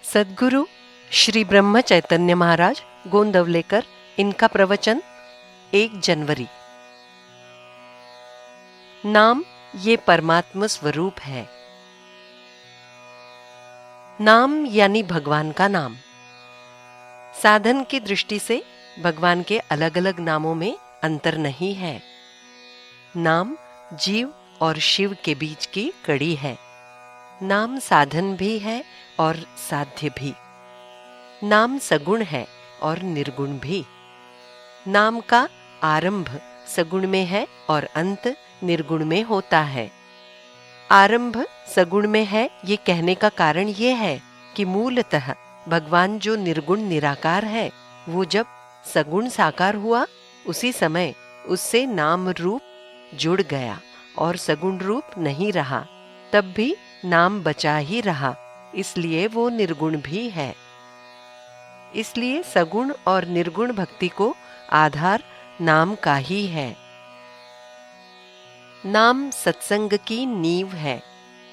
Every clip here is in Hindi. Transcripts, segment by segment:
सद्गुरु श्री ब्रह्म चैतन्य महाराज गोंदवलेकर, इनका प्रवचन 1 जनवरी। नाम ये परमात्मा स्वरूप है। नाम यानी भगवान का नाम। साधन की दृष्टि से भगवान के अलग अलग नामों में अंतर नहीं है। नाम जीव और शिव के बीच की कड़ी है। नाम साधन भी है और साध्य भी। नाम सगुण है और निर्गुण भी। नाम का आरंभ सगुण में है और अंत निर्गुण में होता है। आरंभ सगुण में है, ये कहने का कारण ये है कि मूलतः भगवान जो निर्गुण निराकार है, वो जब सगुण साकार हुआ, उसी समय उससे नाम रूप जुड़ गया और सगुण रूप नहीं रहा। तब भी नाम बचा ही रहा, इसलिए वो निर्गुण भी है। इसलिए सगुण और निर्गुण भक्ति को आधार नाम का ही है। नाम सत्संग की नींव है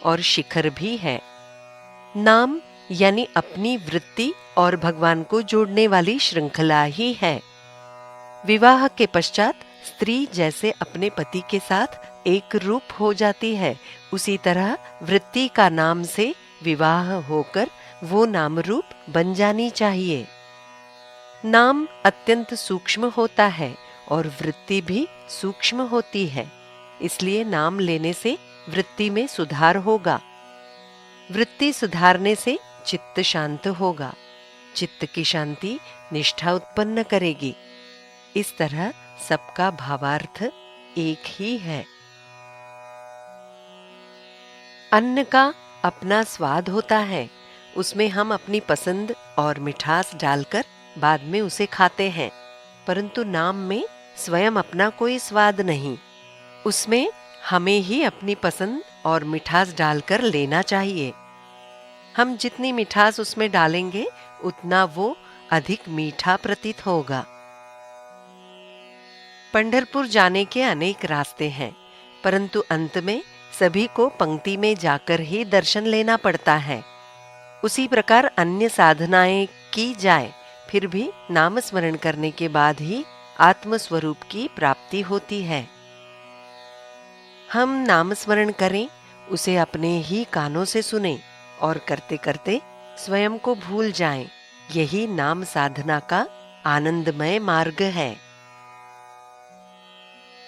और शिखर भी है। नाम यानी अपनी वृत्ति और भगवान को जोड़ने वाली श्रृंखला ही है। विवाह के पश्चात स्त्री जैसे अपने पति के साथ एक रूप हो जाती है, उसी तरह वृत्ति का नाम से विवाह होकर वो नाम रूप बन जानी चाहिए। नाम अत्यंत सूक्ष्म होता है और वृत्ति भी सूक्ष्म होती है, इसलिए नाम लेने से वृत्ति में सुधार होगा। वृत्ति सुधारने से चित्त शांत होगा। चित्त की शांति निष्ठा उत्पन्न करेगी। इस तरह सबका भावार्थ एक ही है। अन्न का अपना स्वाद होता है, उसमें हम अपनी पसंद और मिठास डालकर बाद में उसे खाते हैं, परंतु नाम में स्वयं अपना कोई स्वाद नहीं। उसमें हमें ही अपनी पसंद और मिठास डालकर लेना चाहिए। हम जितनी मिठास उसमें डालेंगे, उतना वो अधिक मीठा प्रतीत होगा। पंढरपुर जाने के अनेक रास्ते हैं, परंतु अंत में सभी को पंक्ति में जाकर ही दर्शन लेना पड़ता है। उसी प्रकार अन्य साधनाएं की जाए, फिर भी नाम स्मरण करने के बाद ही आत्म स्वरूप की प्राप्ति होती है। हम नाम स्मरण करें, उसे अपने ही कानों से सुनें और करते करते स्वयं को भूल जाएं। यही नाम साधना का आनंदमय मार्ग है।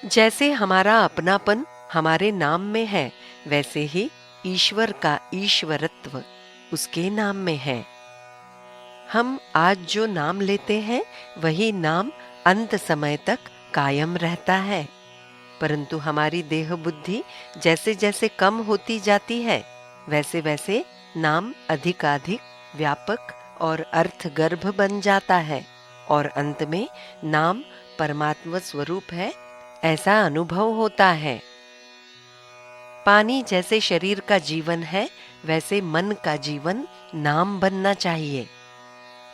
जैसे हमारा अपनापन हमारे नाम में है, वैसे ही ईश्वर का ईश्वरत्व उसके नाम में है। हम आज जो नाम लेते हैं, वही नाम अंत समय तक कायम रहता है, परंतु हमारी देह बुद्धि जैसे जैसे कम होती जाती है, वैसे वैसे नाम अधिकाधिक व्यापक और अर्थगर्भ बन जाता है और अंत में नाम परमात्मा स्वरूप है, ऐसा अनुभव होता है। पानी जैसे शरीर का जीवन है, वैसे मन का जीवन नाम बनना चाहिए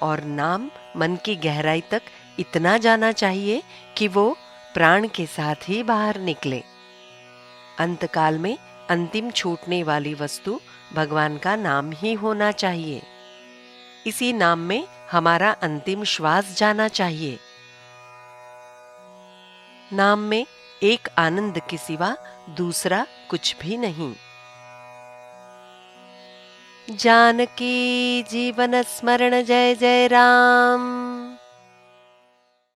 और नाम मन की गहराई तक इतना जाना चाहिए कि वो प्राण के साथ ही बाहर निकले। अंतकाल में अंतिम छूटने वाली वस्तु भगवान का नाम ही होना चाहिए। इसी नाम में हमारा अंतिम श्वास जाना चाहिए। नाम में एक आनंद के सिवा दूसरा कुछ भी नहीं। जानकी जीवन स्मरण जय जय राम।